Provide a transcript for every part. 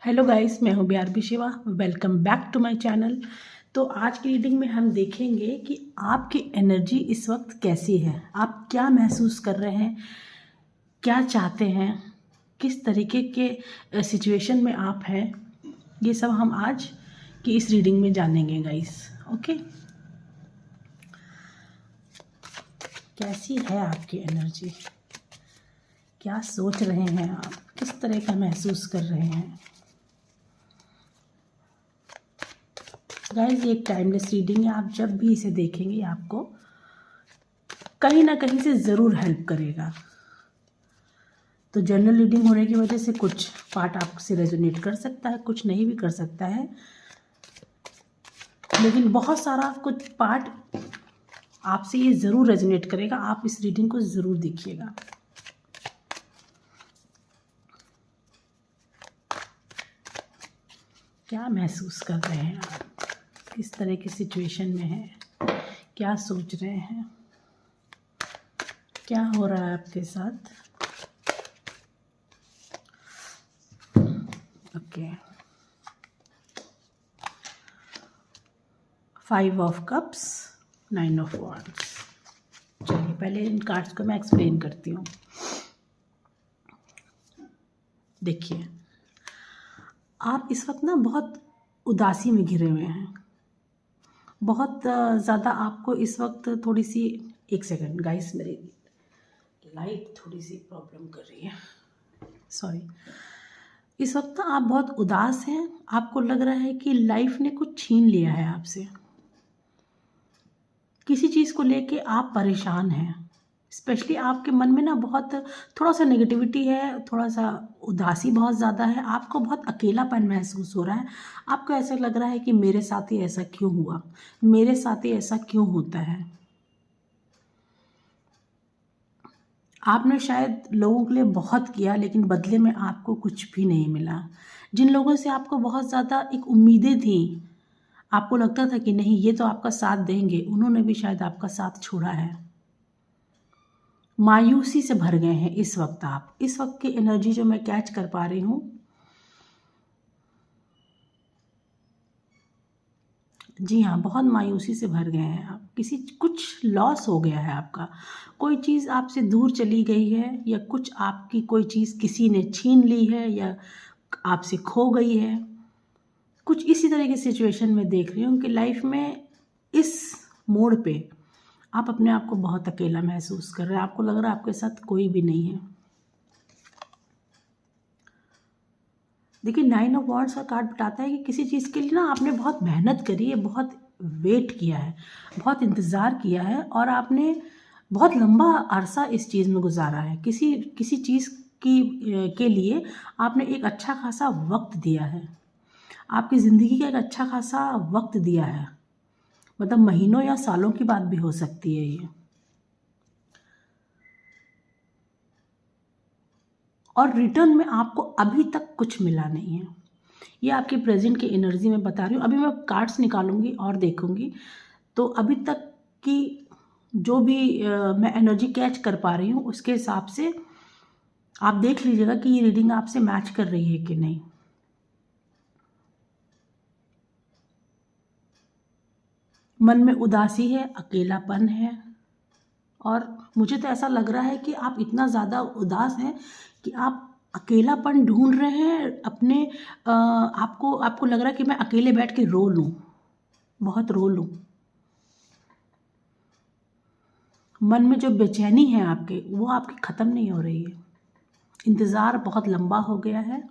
Hello guys, मैं हूँ BRB Shiva. Welcome back to my channel. तो आज की रीडिंग में हम देखेंगे कि आपकी एनर्जी इस वक्त कैसी है, आप क्या महसूस कर रहे हैं, क्या चाहते हैं, किस तरीके के सिचुएशन में आप हैं। ये सब हम आज की इस रीडिंग में जानेंगे गाइस। ओके, कैसी है आपकी एनर्जी, क्या सोच रहे हैं आप, किस तरह का महसूस कर रहे हैं। गाइस, ये एक टाइमलेस रीडिंग है। आप जब भी इसे देखेंगे आपको कहीं ना कहीं से ज़रूर हेल्प करेगा। तो जनरल रीडिंग होने की वजह से कुछ पार्ट आपसे रेजोनेट कर सकता है, कुछ नहीं भी कर सकता है, लेकिन बहुत सारा कुछ पार्ट आपसे ये ज़रूर रेजोनेट करेगा। आप इस रीडिंग को ज़रूर देखिएगा। क्या महसूस कर रहे हैं आप, किस तरह की सिचुएशन में हैं, क्या सोच रहे हैं, क्या हो रहा है आपके साथ। Okay, 5 of cups, 9 of wands. चलिए पहले इन कार्ड्स को मैं एक्सप्लेन करती हूँ। देखिए, आप इस वक्त ना बहुत उदासी में घिरे हुए हैं, बहुत ज़्यादा आपको इस वक्त थोड़ी सी, एक सेकंड गाइस, मेरी लाइट थोड़ी सी प्रॉब्लम कर रही है, सॉरी। इस वक्त ना आप बहुत उदास हैं, आपको लग रहा है कि लाइफ ने कुछ छीन लिया है आपसे, किसी चीज़ को लेके आप परेशान हैं। स्पेशली आपके मन में ना बहुत थोड़ा सा नेगेटिविटी है, थोड़ा सा उदासी बहुत ज़्यादा है, आपको बहुत अकेलापन महसूस हो रहा है। आपको ऐसा लग रहा है कि मेरे साथ ही ऐसा क्यों हुआ, मेरे साथ ही ऐसा क्यों होता है। आपने शायद लोगों के लिए बहुत किया, लेकिन बदले में आपको कुछ भी नहीं मिला। जिन लोगों से आपको बहुत ज़्यादा एक उम्मीदें थी, आपको लगता था कि नहीं ये तो आपका साथ देंगे, उन्होंने भी शायद आपका साथ छोड़ा है। मायूसी से भर गए हैं इस वक्त आप। इस वक्त की एनर्जी जो मैं कैच कर पा रही हूँ, जी हाँ, बहुत मायूसी से भर गए हैं आप। किसी कुछ लॉस हो गया है आपका, कोई चीज़ आपसे दूर चली गई है, या कुछ आपकी कोई चीज़ किसी ने छीन ली है, या आपसे खो गई है। कुछ इसी तरह की सिचुएशन में देख रही हूँ कि लाइफ में इस मोड़ पे आप अपने आप को बहुत अकेला महसूस कर रहे हैं। आपको लग रहा है आपके साथ कोई भी नहीं है। देखिए, 9 ऑफ वॉन्ड्स का कार्ड बताता है कि किसी चीज़ के लिए ना आपने बहुत मेहनत करी है, बहुत वेट किया है, बहुत इंतज़ार किया है, और आपने बहुत लंबा अरसा इस चीज़ में गुजारा है। किसी किसी चीज़ के लिए आपने एक अच्छा खासा वक्त दिया है, आपकी ज़िंदगी का एक अच्छा खासा वक्त दिया है, मतलब महीनों या सालों की बात भी हो सकती है ये। और रिटर्न में आपको अभी तक कुछ मिला नहीं है। ये आपकी प्रेजेंट की एनर्जी में बता रही हूँ। अभी मैं कार्ड्स निकालूंगी और देखूंगी, तो अभी तक की जो भी मैं एनर्जी कैच कर पा रही हूँ उसके हिसाब से आप देख लीजिएगा कि ये रीडिंग आपसे मैच कर रही है कि नहीं। मन में उदासी है, अकेलापन है, और मुझे तो ऐसा लग रहा है कि आप इतना ज़्यादा उदास हैं कि आप अकेलापन ढूंढ रहे हैं अपने। आपको आपको लग रहा है कि मैं अकेले बैठ के रो लूँ, बहुत रो लूँ। मन में जो बेचैनी है आपके, वो आपकी ख़त्म नहीं हो रही है। इंतज़ार बहुत लंबा हो गया है,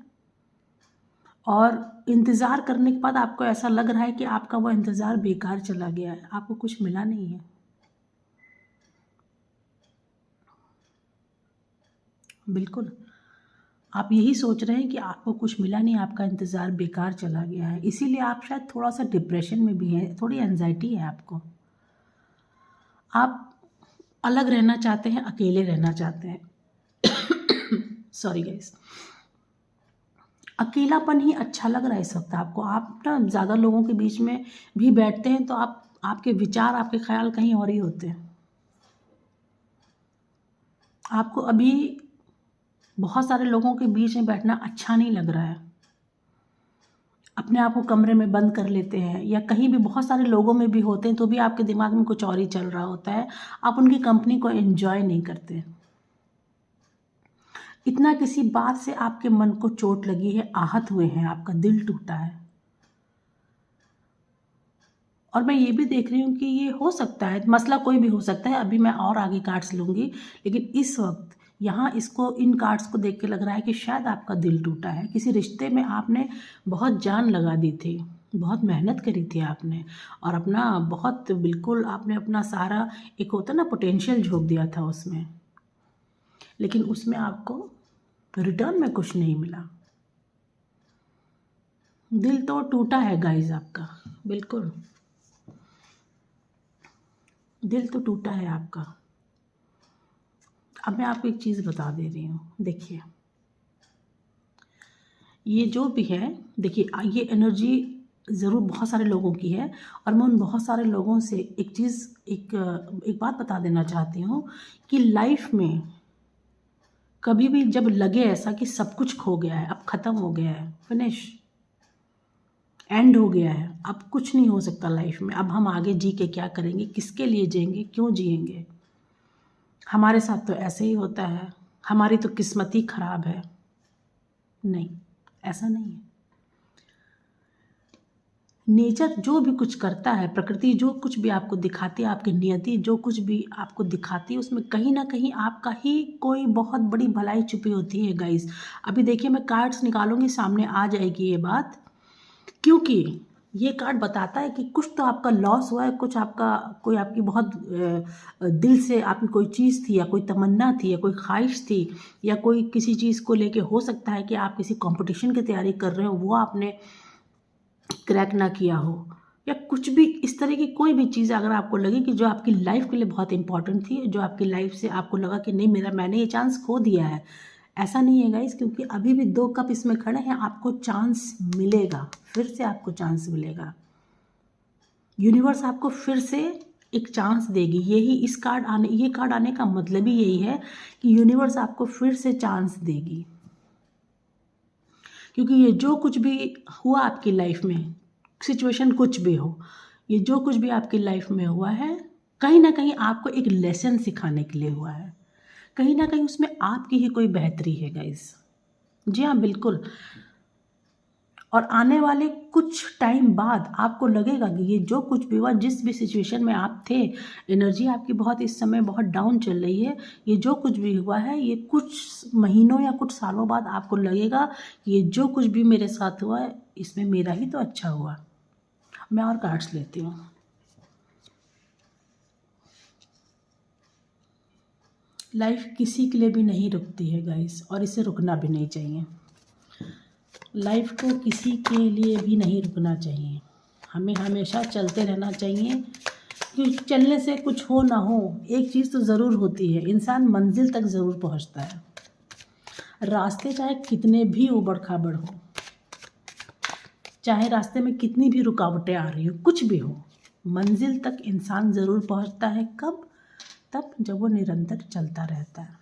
और इंतज़ार करने के बाद आपको ऐसा लग रहा है कि आपका वो इंतज़ार बेकार चला गया है, आपको कुछ मिला नहीं है। बिल्कुल, आप यही सोच रहे हैं कि आपको कुछ मिला नहीं, आपका इंतज़ार बेकार चला गया है। इसीलिए आप शायद थोड़ा सा डिप्रेशन में भी हैं, थोड़ी एंजाइटी है आपको। आप अलग रहना चाहते हैं, अकेले रहना चाहते हैं। सॉरी गाइस, अकेलापन ही अच्छा लग रहा है इस वक्त आपको। आप ना ज़्यादा लोगों के बीच में भी बैठते हैं तो आपके विचार, आपके ख्याल कहीं और ही होते हैं। आपको अभी बहुत सारे लोगों के बीच में बैठना अच्छा नहीं लग रहा है। अपने आप को कमरे में बंद कर लेते हैं, या कहीं भी बहुत सारे लोगों में भी होते हैं तो भी आपके दिमाग में कुछ और ही चल रहा होता है, आप उनकी कंपनी को एंजॉय नहीं करते। इतना किसी बात से आपके मन को चोट लगी है, आहत हुए हैं, आपका दिल टूटा है। और मैं ये भी देख रही हूँ कि ये हो सकता है, मसला कोई भी हो सकता है, अभी मैं और आगे कार्ड्स लूँगी, लेकिन इस वक्त यहाँ इसको, इन कार्ड्स को देख के लग रहा है कि शायद आपका दिल टूटा है। किसी रिश्ते में आपने बहुत जान लगा दी थी, बहुत मेहनत करी थी आपने, और अपना बहुत बिल्कुल आपने अपना सारा, एक होता ना पोटेंशियल झोंक दिया था उसमें, लेकिन उसमें आपको रिटर्न में कुछ नहीं मिला। दिल तो टूटा है गाइस आपका, बिल्कुल दिल तो टूटा है आपका। अब मैं आपको एक चीज़ बता दे रही हूँ, देखिए ये जो भी है, देखिए ये एनर्जी ज़रूर बहुत सारे लोगों की है, और मैं उन बहुत सारे लोगों से एक बात बता देना चाहती हूँ कि लाइफ में कभी भी जब लगे ऐसा कि सब कुछ खो गया है, अब ख़त्म हो गया है, फिनिश, एंड हो गया है, अब कुछ नहीं हो सकता लाइफ में, अब हम आगे जी के क्या करेंगे, किसके लिए जिएंगे, क्यों जिएंगे, हमारे साथ तो ऐसे ही होता है, हमारी तो किस्मत ही खराब है। नहीं, ऐसा नहीं है। नेचर जो भी कुछ करता है, प्रकृति जो कुछ भी आपको दिखाती है, आपकी नियति जो कुछ भी आपको दिखाती है, उसमें कहीं ना कहीं आपका ही कोई बहुत बड़ी भलाई छुपी होती है गाइस। अभी देखिए मैं कार्ड्स निकालूंगी, सामने आ जाएगी ये बात, क्योंकि ये कार्ड बताता है कि कुछ तो आपका लॉस हुआ है, कुछ आपका, कोई आपकी बहुत दिल से आपकी कोई चीज़ थी, या कोई तमन्ना थी, या कोई ख्वाहिश थी, या कोई किसी चीज़ को लेके हो सकता है कि आप किसी कंपटीशन की तैयारी कर रहे हो, वो आपने क्रैक ना किया हो, या कुछ भी इस तरह की कोई भी चीज़ अगर आपको लगे कि जो आपकी लाइफ के लिए बहुत इंपॉर्टेंट थी, जो आपकी लाइफ से आपको लगा कि नहीं मैंने ये चांस खो दिया है, ऐसा नहीं है गाइस, क्योंकि अभी भी 2 कप इसमें खड़े हैं, आपको चांस मिलेगा, फिर से आपको चांस मिलेगा। यूनिवर्स आपको फिर से एक चांस देगी, ये कार्ड आने का मतलब ही यही है कि यूनिवर्स आपको फिर से चांस देगी, क्योंकि ये जो कुछ भी हुआ आपकी लाइफ में, सिचुएशन कुछ भी हो, ये जो कुछ भी आपकी लाइफ में हुआ है, कहीं ना कहीं आपको एक लेसन सिखाने के लिए हुआ है, कहीं ना कहीं उसमें आपकी ही कोई बेहतरी है गाइस। जी हाँ, बिल्कुल। और आने वाले कुछ टाइम बाद आपको लगेगा कि ये जो कुछ भी हुआ, जिस भी सिचुएशन में आप थे, एनर्जी आपकी बहुत इस समय बहुत डाउन चल रही है, ये जो कुछ भी हुआ है, ये कुछ महीनों या कुछ सालों बाद आपको लगेगा कि ये जो कुछ भी मेरे साथ हुआ है, इसमें मेरा ही तो अच्छा हुआ। मैं और कार्ड्स लेती हूँ। लाइफ किसी के लिए भी नहीं रुकती है गाइस, और इसे रुकना भी नहीं चाहिए। लाइफ को किसी के लिए भी नहीं रुकना चाहिए, हमें हमेशा चलते रहना चाहिए, क्योंकि चलने से कुछ हो ना हो, एक चीज़ तो ज़रूर होती है, इंसान मंजिल तक ज़रूर पहुंचता है। रास्ते चाहे कितने भी उबड़ खाबड़ हो, चाहे रास्ते में कितनी भी रुकावटें आ रही हो, कुछ भी हो, मंजिल तक इंसान ज़रूर पहुंचता है। कब? तब जब वो निरंतर चलता रहता है।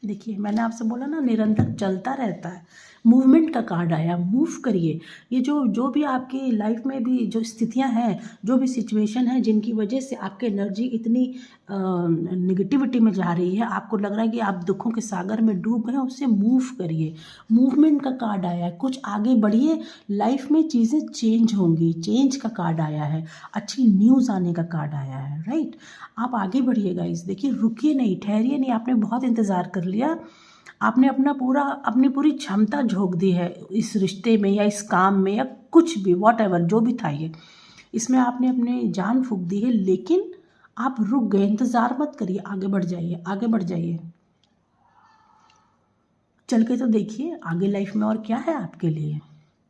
देखिए मैंने आपसे बोला ना, निरंतर चलता रहता है। मूवमेंट का कार्ड आया, मूव करिए। ये जो भी आपकी लाइफ में भी जो स्थितियां हैं, जो भी सिचुएशन है, जिनकी वजह से आपकी एनर्जी इतनी निगेटिविटी में जा रही है, आपको लग रहा है कि आप दुखों के सागर में डूब गए, उससे मूव करिए। मूवमेंट का कार्ड आया है, कुछ आगे बढ़िए, लाइफ में चीज़ें चेंज होंगी, चेंज का कार्ड आया है, अच्छी न्यूज़ आने का कार्ड आया है, राइट। आप आगे बढ़िएगा। इस देखिए, रुकिए नहीं, ठहरिए नहीं, आपने बहुत इंतज़ार कर लिया, आपने अपनी पूरी क्षमता झोंक दी है इस रिश्ते में, या इस काम में, या कुछ भी, वॉट एवर जो भी था, ये इसमें आपने अपनी जान फूंक दी है, लेकिन आप रुक गए। इंतज़ार मत करिए, आगे बढ़ जाइए, आगे बढ़ जाइए। चल के तो देखिए आगे लाइफ में और क्या है आपके लिए।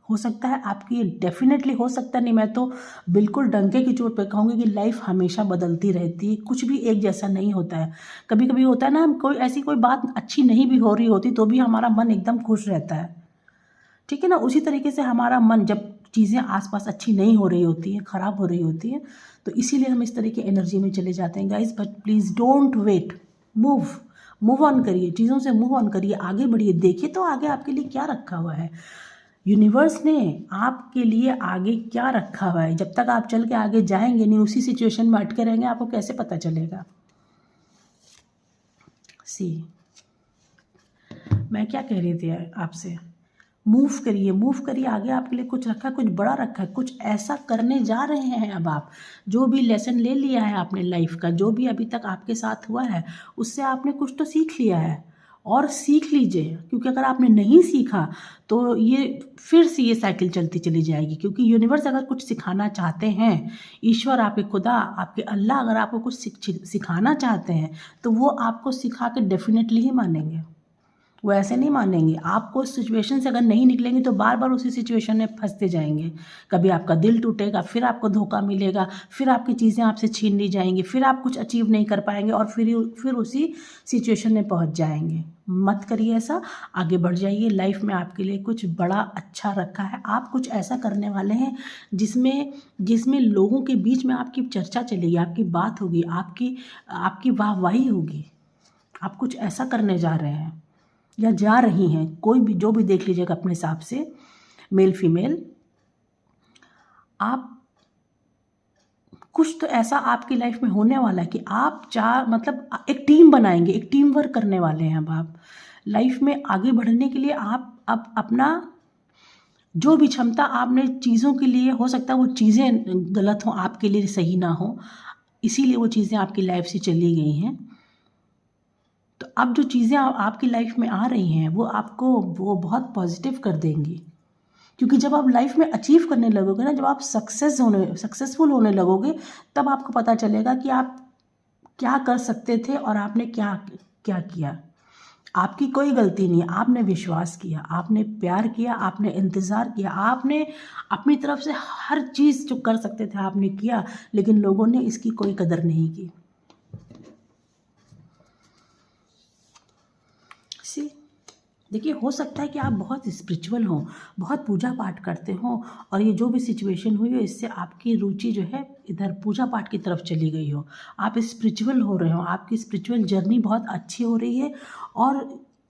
हो सकता है आपकी, डेफिनेटली हो सकता नहीं, मैं तो बिल्कुल डंके की चोट पे कहूँगी कि लाइफ हमेशा बदलती रहती है, कुछ भी एक जैसा नहीं होता है। कभी कभी होता है ना, हम कोई बात अच्छी नहीं भी हो रही होती तो भी हमारा मन एकदम खुश रहता है, ठीक है ना। उसी तरीके से हमारा मन, जब चीज़ें आसपास अच्छी नहीं हो रही होती हैं, ख़राब हो रही होती हैं, तो इसीलिए हम इस तरह की एनर्जी में चले जाते हैं guys. But please don't wait, move on करिए, चीज़ों से मूव ऑन करिए, आगे बढ़िए, देखिए तो आगे आपके लिए क्या रखा हुआ है। यूनिवर्स ने आपके लिए आगे क्या रखा हुआ है, जब तक आप चल के आगे जाएंगे नहीं, उसी सिचुएशन में अटके रहेंगे, आपको कैसे पता चलेगा। सी, मैं क्या कह रही थी आपसे, मूव करिए, मूव करिए, आगे आपके लिए कुछ रखा है, कुछ बड़ा रखा है, कुछ ऐसा करने जा रहे हैं। अब आप जो भी लेसन ले लिया है आपने लाइफ का, जो भी अभी तक आपके साथ हुआ है, उससे आपने कुछ तो सीख लिया है, और सीख लीजिए, क्योंकि अगर आपने नहीं सीखा तो ये फिर से ये साइकिल चलती चली जाएगी। क्योंकि यूनिवर्स अगर कुछ सिखाना चाहते हैं, ईश्वर, आपके खुदा, आपके अल्लाह अगर आपको कुछ सिखाना चाहते हैं, तो वो आपको सिखा के डेफिनेटली ही मानेंगे। वो ऐसे नहीं मानेंगे। आपको उस सिचुएशन से अगर नहीं निकलेंगे तो बार बार उसी सिचुएशन में फंसते जाएंगे। कभी आपका दिल टूटेगा, फिर आपको धोखा मिलेगा, फिर आपकी चीज़ें आपसे छीन ली जाएंगी, फिर आप कुछ अचीव नहीं कर पाएंगे, और फिर उसी सिचुएशन में पहुंच जाएंगे। मत करिए ऐसा, आगे बढ़ जाइए। लाइफ में आपके लिए कुछ बड़ा अच्छा रखा है। आप कुछ ऐसा करने वाले हैं जिसमें लोगों के बीच में आपकी चर्चा चलेगी, आपकी बात होगी, आपकी वाहवाही होगी। आप कुछ ऐसा करने जा रहे हैं या जा रही हैं, कोई भी जो भी देख लीजिएगा अपने हिसाब से, मेल फीमेल। आप कुछ तो ऐसा आपकी लाइफ में होने वाला है कि आप मतलब एक टीम बनाएंगे, एक टीम वर्क करने वाले हैं। अब आप लाइफ में आगे बढ़ने के लिए आप अब अपना जो भी क्षमता आपने चीज़ों के लिए, हो सकता है वो चीज़ें गलत हों, आपके लिए सही ना हो, इसीलिए वो चीज़ें आपकी लाइफ से चली गई हैं। तो अब जो चीज़ें आपकी लाइफ में आ रही हैं वो बहुत पॉजिटिव कर देंगी। क्योंकि जब आप लाइफ में अचीव करने लगोगे ना, जब आप सक्सेसफुल होने लगोगे, तब आपको पता चलेगा कि आप क्या कर सकते थे और आपने क्या क्या किया। आपकी कोई गलती नहीं है, आपने विश्वास किया, आपने प्यार किया, आपने इंतज़ार किया, आपने अपनी तरफ से हर चीज़ जो कर सकते थे आपने किया, लेकिन लोगों ने इसकी कोई कदर नहीं की। देखिए, हो सकता है कि आप बहुत स्पिरिचुअल हों, बहुत पूजा पाठ करते हों, और ये जो भी सिचुएशन हुई हो, इससे आपकी रुचि जो है इधर पूजा पाठ की तरफ चली गई हो, आप स्पिरिचुअल हो रहे हो, आपकी स्पिरिचुअल जर्नी बहुत अच्छी हो रही है। और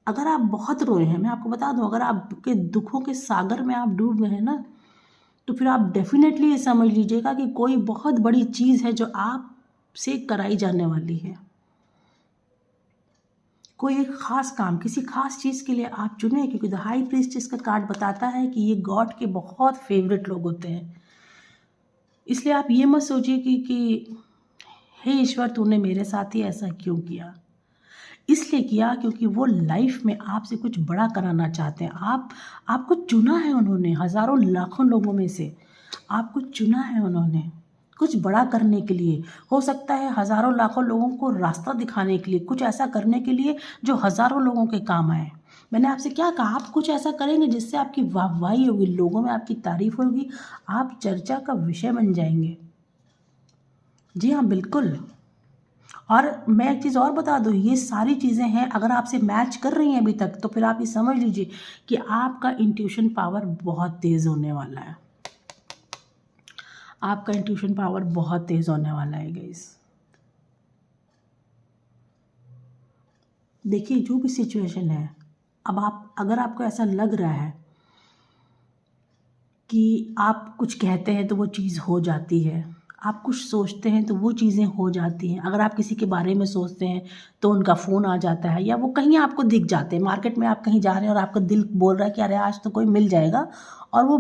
अगर आप बहुत रोए हैं, मैं आपको बता दूं, अगर आपके दुखों के सागर में आप डूब गए हैं ना, तो फिर आप डेफिनेटली ये समझ लीजिएगा कि कोई बहुत बड़ी चीज़ है जो आपसे कराई जाने वाली है। कोई एक ख़ास काम, किसी ख़ास चीज़ के लिए आप चुने, क्योंकि द हाई प्रीस्ट इसका कार्ड बताता है कि ये गॉड के बहुत फेवरेट लोग होते हैं। इसलिए आप ये मत सोचिए कि हे ईश्वर, तूने मेरे साथ ही ऐसा क्यों किया। इसलिए किया क्योंकि वो लाइफ में आपसे कुछ बड़ा कराना चाहते हैं। आपको चुना है उन्होंने, हज़ारों लाखों लोगों में से आपको चुना है उन्होंने कुछ बड़ा करने के लिए। हो सकता है हज़ारों लाखों लोगों को रास्ता दिखाने के लिए, कुछ ऐसा करने के लिए जो हज़ारों लोगों के काम आए। मैंने आपसे क्या कहा, आप कुछ ऐसा करेंगे जिससे आपकी वाहवाही होगी, लोगों में आपकी तारीफ होगी, आप चर्चा का विषय बन जाएंगे। जी हाँ, बिल्कुल। और मैं एक चीज़ और बता दूँ, ये सारी चीज़ें हैं, अगर आपसे मैच कर रही हैं अभी तक, तो फिर आप ये समझ लीजिए कि आपका इंट्यूशन पावर बहुत तेज़ होने वाला है। आपका इंट्यूशन पावर बहुत तेज़ होने वाला है गाइस। देखिए, जो भी सिचुएशन है, अगर आपको ऐसा लग रहा है कि आप कुछ कहते हैं तो वो चीज़ हो जाती है, आप कुछ सोचते हैं तो वो चीज़ें हो जाती हैं, अगर आप किसी के बारे में सोचते हैं तो उनका फ़ोन आ जाता है, या वो कहीं आपको दिख जाते हैं, मार्केट में आप कहीं जा रहे हैं और आपका दिल बोल रहा है कि अरे आज तो कोई मिल जाएगा, और वो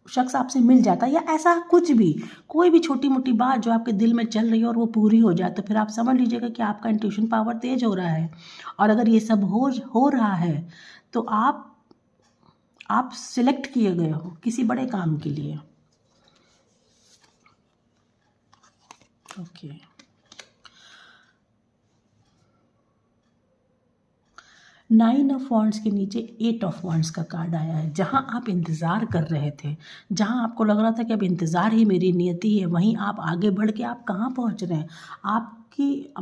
शख्स आपसे मिल जाता है, या ऐसा कुछ भी, कोई भी छोटी मोटी बात जो आपके दिल में चल रही है और वो पूरी हो जाए, तो फिर आप समझ लीजिएगा कि आपका इंट्यूशन पावर तेज हो रहा है। और अगर ये सब हो रहा है तो आप सिलेक्ट किए गए हो किसी बड़े काम के लिए। ओके, नाइन ऑफ वॉन्ड्स के नीचे एट ऑफ वॉन्ड्स का कार्ड आया है। जहाँ आप इंतज़ार कर रहे थे, जहाँ आपको लग रहा था कि अब इंतज़ार ही मेरी नियति है, वहीं आप आगे बढ़ के आप कहाँ पहुँच रहे हैं।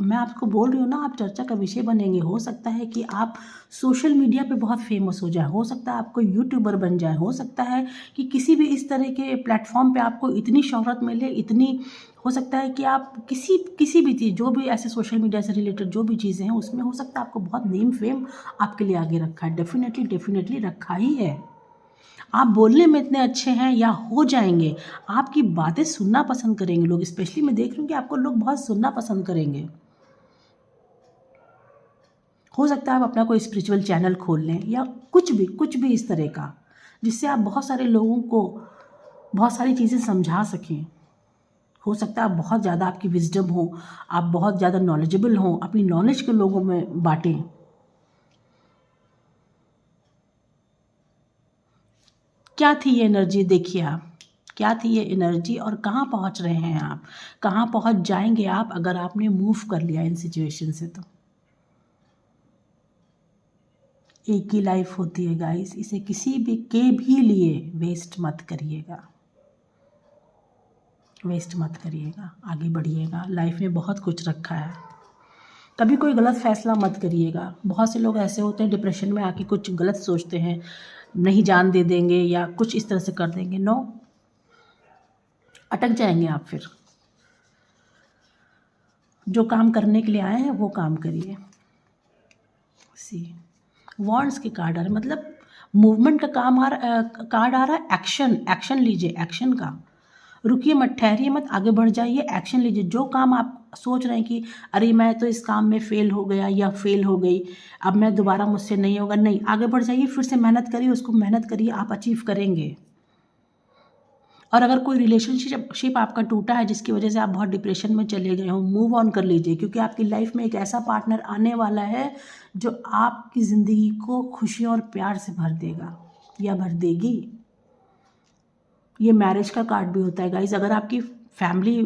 मैं आपको बोल रही हूँ ना, आप चर्चा का विषय बनेंगे। हो सकता है कि आप सोशल मीडिया पे बहुत फेमस हो जाए, हो सकता है आपको यूट्यूबर बन जाए, हो सकता है कि किसी भी इस तरह के प्लेटफॉर्म पे आपको इतनी शोहरत मिले, इतनी हो सकता है कि आप किसी भी चीज़, जो भी ऐसे सोशल मीडिया से रिलेटेड जो भी चीज़ें हैं, उसमें हो सकता है आपको बहुत नेम फेम आपके लिए आगे रखा है। डेफिनेटली रखा ही है। आप बोलने में इतने अच्छे हैं या हो जाएंगे, आपकी बातें सुनना पसंद करेंगे लोग। स्पेशली मैं देख रही हूँ कि आपको लोग बहुत सुनना पसंद करेंगे। हो सकता है आप अपना कोई स्पिरिचुअल चैनल खोल लें या कुछ भी इस तरह का, जिससे आप बहुत सारे लोगों को बहुत सारी चीज़ें समझा सकें। हो सकता है आप बहुत ज़्यादा, आपकी विजडम हो, आप बहुत ज़्यादा नॉलेजेबल हों, अपनी नॉलेज को लोगों में बांटें। क्या थी ये एनर्जी, देखिए आप, क्या थी ये एनर्जी और कहाँ पहुँच रहे हैं आप, कहाँ पहुँच जाएंगे आप अगर आपने मूव कर लिया इन सिचुएशन से। तो एक ही लाइफ होती है गाइस, इसे किसी भी लिए वेस्ट मत करिएगा, वेस्ट मत करिएगा, आगे बढ़िएगा। लाइफ में बहुत कुछ रखा है, कभी कोई गलत फैसला मत करिएगा। बहुत से लोग ऐसे होते हैं डिप्रेशन में आके कुछ गलत सोचते हैं, नहीं जान दे देंगे या कुछ इस तरह से कर देंगे। नो, अटक जाएंगे आप फिर। जो काम करने के लिए आए हैं वो काम करिए। सी वॉन्ड्स के कार्ड आ रहे, मतलब मूवमेंट का कार्ड आ रहा है। एक्शन, एक्शन लीजिए, एक्शन का। रुकिए मत, ठहरिए मत, आगे बढ़ जाइए, एक्शन लीजिए। जो काम आप सोच रहे हैं कि अरे मैं तो इस काम में फ़ेल हो गया या फ़ेल हो गई, अब मैं दोबारा, मुझसे नहीं होगा, नहीं, आगे बढ़ जाइए, फिर से मेहनत करिए, उसको मेहनत करिए, आप अचीव करेंगे। और अगर कोई रिलेशनशिप आपका टूटा है जिसकी वजह से आप बहुत डिप्रेशन में चले गए हो, मूव ऑन कर लीजिए, क्योंकि आपकी लाइफ में एक ऐसा पार्टनर आने वाला है जो आपकी ज़िंदगी को खुशी और प्यार से भर देगा या भर देगी। ये मैरिज का कार्ड भी होता है गाइज। अगर आपकी फैमिली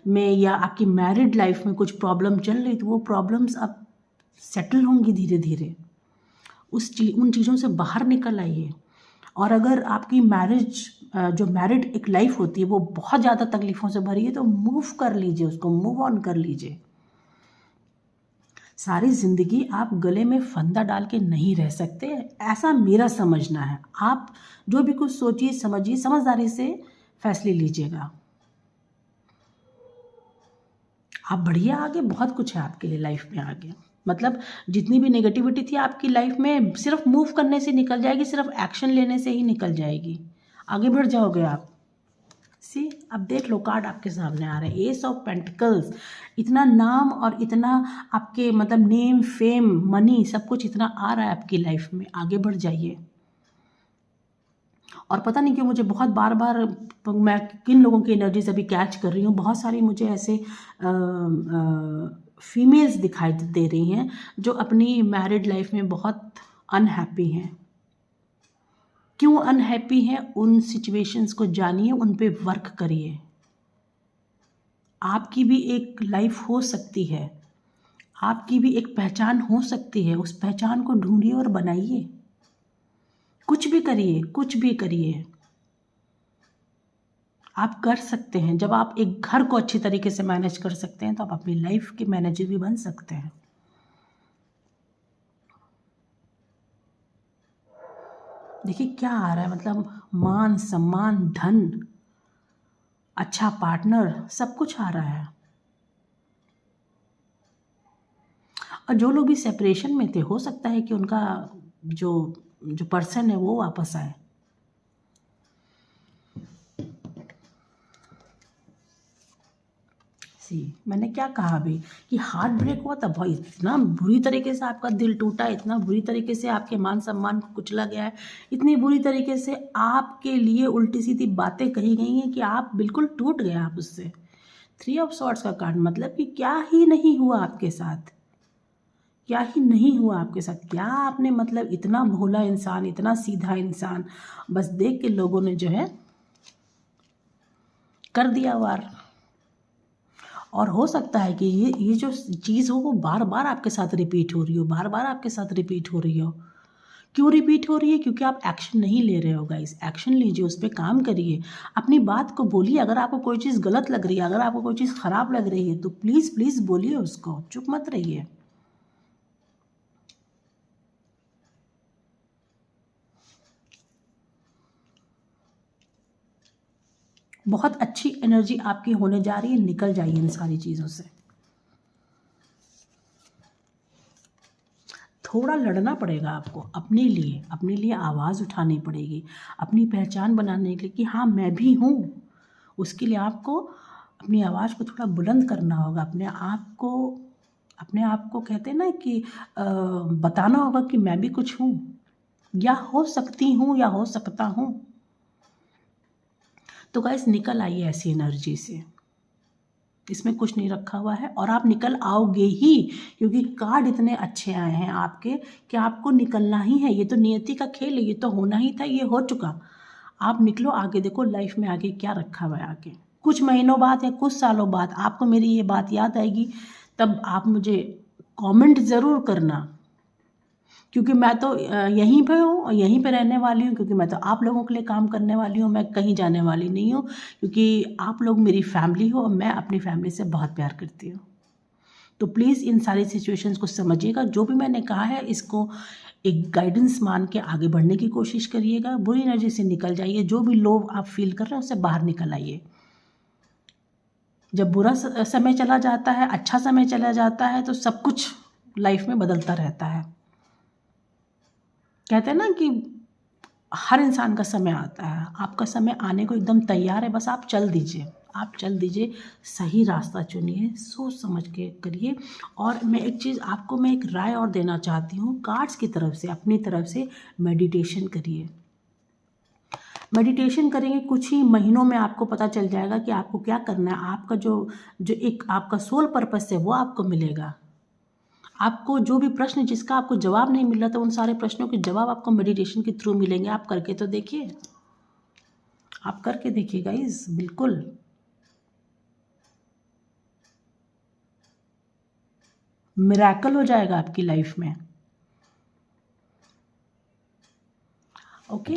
में या आपकी मैरिड लाइफ में कुछ प्रॉब्लम चल रही, तो वो प्रॉब्लम्स अब सेटल होंगी धीरे धीरे। उन चीज़ों से बाहर निकल आइए। और अगर आपकी जो मैरिड एक लाइफ होती है वो बहुत ज़्यादा तकलीफ़ों से भरी है, तो मूव कर लीजिए, उसको मूव ऑन कर लीजिए। सारी ज़िंदगी आप गले में फंदा डाल के नहीं रह सकते, ऐसा मेरा समझना है। आप जो भी कुछ सोचिए, समझिए, समझदारी से फैसले लीजिएगा। आप बढ़िया, आगे बहुत कुछ है आपके लिए लाइफ में आगे। मतलब जितनी भी नेगेटिविटी थी आपकी लाइफ में, सिर्फ मूव करने से निकल जाएगी, सिर्फ एक्शन लेने से ही निकल जाएगी, आगे बढ़ जाओगे आप। सी, अब देख लो, कार्ड आपके सामने आ रहे हैं, एस ऑफ पेंटिकल्स। इतना नाम और इतना आपके मतलब नेम, फेम, मनी, सब कुछ इतना आ रहा है आपकी लाइफ में, आगे बढ़ जाइए। और पता नहीं क्यों मुझे बहुत बार बार, मैं किन लोगों की एनर्जीज अभी कैच कर रही हूँ, बहुत सारी मुझे ऐसे फीमेल्स दिखाई दे रही हैं जो अपनी मैरिड लाइफ में बहुत अनहैप्पी हैं। क्यों अनहैप्पी हैं, उन सिचुएशंस को जानिए, उन पे वर्क करिए। आपकी भी एक लाइफ हो सकती है, आपकी भी एक पहचान हो सकती है, उस पहचान को ढूंढिए और बनाइए। कुछ भी करिए, कुछ भी करिए, आप कर सकते हैं। जब आप एक घर को अच्छी तरीके से मैनेज कर सकते हैं, तो आप अपनी लाइफ के मैनेजर भी बन सकते हैं। देखिए क्या आ रहा है, मतलब मान सम्मान, धन, अच्छा पार्टनर, सब कुछ आ रहा है। और जो लोग भी सेपरेशन में थे, हो सकता है कि उनका जो जो पर्सन है वो वापस आए। सी, मैंने क्या कहा अभी कि हार्ट ब्रेक हुआ था भाई, इतना बुरी तरीके से आपका दिल टूटा, इतना बुरी तरीके से आपके मान सम्मान को कुचला गया है, इतनी बुरी तरीके से आपके लिए उल्टी सीधी बातें कही गई हैं कि आप बिल्कुल टूट गए आप उससे। 3 ऑफ सॉर्ड्स का कार्ड, मतलब कि क्या ही नहीं हुआ आपके साथ, क्या ही नहीं हुआ आपके साथ, क्या आपने, मतलब इतना भोला इंसान, इतना सीधा इंसान, बस देख के लोगों ने जो है कर दिया वार। और हो सकता है कि ये जो चीज़ हो वो बार बार आपके साथ रिपीट हो रही हो, बार बार आपके साथ रिपीट हो रही हो। क्यों रिपीट हो रही है? क्योंकि आप एक्शन नहीं ले रहे हो गाइस। एक्शन लीजिए, उस पर काम करिए, अपनी बात को बोलिए। अगर आपको कोई चीज़ गलत लग रही है, अगर आपको कोई चीज़ ख़राब लग रही है, तो प्लीज़ प्लीज़ बोलिए उसको, चुप मत रहिए। बहुत अच्छी एनर्जी आपकी होने जा रही है, निकल जाइए इन सारी चीज़ों से। थोड़ा लड़ना पड़ेगा आपको अपने लिए आवाज़ उठानी पड़ेगी, अपनी पहचान बनाने के लिए कि हाँ मैं भी हूँ। उसके लिए आपको अपनी आवाज़ को थोड़ा बुलंद करना होगा, अपने आप को कहते हैं ना कि बताना होगा कि मैं भी कुछ हूँ, या हो सकती हूँ, या हो सकता हूँ। तो गाइस निकल आइए ऐसी एनर्जी से, इसमें कुछ नहीं रखा हुआ है और आप निकल आओगे ही, क्योंकि कार्ड इतने अच्छे आए हैं आपके कि आपको निकलना ही है। ये तो नियति का खेल है, ये तो होना ही था, ये हो चुका। आप निकलो आगे, देखो लाइफ में आगे क्या रखा हुआ है। आगे कुछ महीनों बाद या कुछ सालों बाद आपको मेरी ये बात याद आएगी, तब आप मुझे कमेंट ज़रूर करना, क्योंकि मैं तो यहीं पे हूँ और यहीं पे रहने वाली हूँ, क्योंकि मैं तो आप लोगों के लिए काम करने वाली हूँ, मैं कहीं जाने वाली नहीं हूँ, क्योंकि आप लोग मेरी फैमिली हो और मैं अपनी फैमिली से बहुत प्यार करती हूँ। तो प्लीज़ इन सारी सिचुएशंस को समझिएगा, जो भी मैंने कहा है इसको एक गाइडेंस मान के आगे बढ़ने की कोशिश करिएगा। बुरी एनर्जी से निकल जाइए, जो भी लो आप फील कर रहे हैं उससे बाहर निकल आइए। जब बुरा समय चला जाता है, अच्छा समय चला जाता है, तो सब कुछ लाइफ में बदलता रहता है। कहते हैं ना कि हर इंसान का समय आता है, आपका समय आने को एकदम तैयार है, बस आप चल दीजिए, सही रास्ता चुनिए, सोच समझ के करिए। और मैं एक राय और देना चाहती हूँ कार्ड्स की तरफ से, अपनी तरफ से मेडिटेशन करिए। मेडिटेशन करेंगे कुछ ही महीनों में आपको पता चल जाएगा कि आपको क्या करना है। आपका जो एक आपका सोल पर्पस है वो आपको मिलेगा। आपको जो भी प्रश्न जिसका आपको जवाब नहीं मिल रहा था, उन सारे प्रश्नों के जवाब आपको मेडिटेशन के थ्रू मिलेंगे। आप करके तो देखिए, आप करके देखिए गाइस, बिल्कुल मिरेकल हो जाएगा आपकी लाइफ में। ओके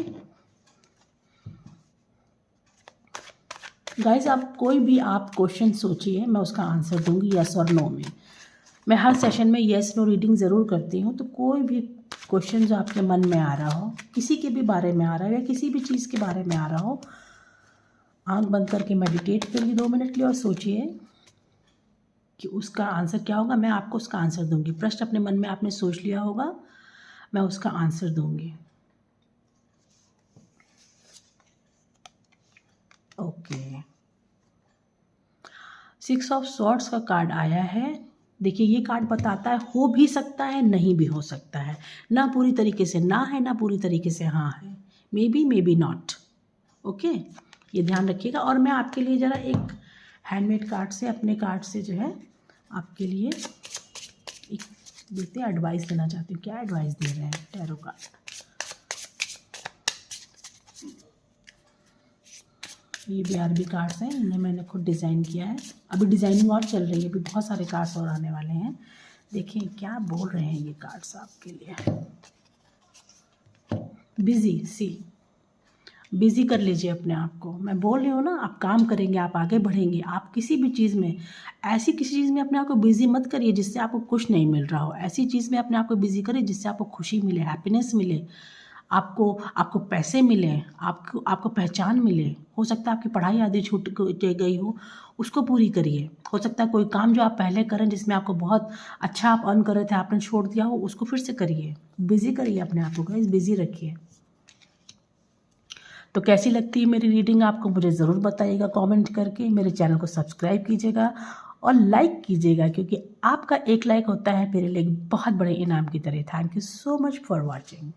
गाइस, आप कोई भी आप क्वेश्चन सोचिए, मैं उसका आंसर दूंगी यस और नो में। मैं हर सेशन में येस नो रीडिंग ज़रूर करती हूँ। तो कोई भी क्वेश्चन जो आपके मन में आ रहा हो, किसी के भी बारे में आ रहा है या किसी भी चीज़ के बारे में आ रहा हो, आंख बंद करके मेडिटेट करिए 2 मिनट के लिए और सोचिए कि उसका आंसर क्या होगा। मैं आपको उसका आंसर दूंगी। प्रश्न अपने मन में आपने सोच लिया होगा, मैं उसका आंसर दूंगी। ओके, 6 ऑफ स्वॉर्ड्स का कार्ड आया है। देखिए ये कार्ड बताता है हो भी सकता है, नहीं भी हो सकता है, ना पूरी तरीके से ना है, ना पूरी तरीके से हाँ है, मे बी नॉट। ओके, ये ध्यान रखिएगा। और मैं आपके लिए ज़रा एक हैंडमेड कार्ड से, अपने कार्ड से जो है आपके लिए एक देते एडवाइस देना चाहती हूँ। क्या एडवाइस दे रहे हैं टैरो कार्ड? ये BRB कार्ड्स हैं, इन्हें मैंने खुद डिज़ाइन किया है। अभी डिज़ाइनिंग और चल रही है, अभी बहुत सारे कार्ड्स और आने वाले हैं। देखिए क्या बोल रहे हैं ये कार्ड्स आपके लिए। बिज़ी कर लीजिए अपने आप को। मैं बोल रही हूँ ना, आप काम करेंगे, आप आगे बढ़ेंगे। आप किसी भी चीज़ में, ऐसी किसी चीज़ में अपने आप को बिज़ी मत करिए जिससे आपको कुछ नहीं मिल रहा हो। ऐसी चीज़ में अपने आप को बिज़ी करिए जिससे आपको खुशी मिले, हैप्पीनेस मिले, आपको पैसे मिले, आपको पहचान मिले। हो सकता है आपकी पढ़ाई आधी छूट गई हो, उसको पूरी करिए। हो सकता है कोई काम जो आप पहले करें जिसमें आपको बहुत अच्छा आप अर्न कर रहे थे, आपने छोड़ दिया हो, उसको फिर से करिए। बिज़ी करिए अपने आप को गाइस, बिज़ी रखिए। तो कैसी लगती है मेरी रीडिंग आपको, मुझे ज़रूर बताइएगा कमेंट करके। मेरे चैनल को सब्सक्राइब कीजिएगा और लाइक कीजिएगा, क्योंकि आपका एक लाइक होता है मेरे लिए बहुत बड़े इनाम की तरह। Thank you so much for watching.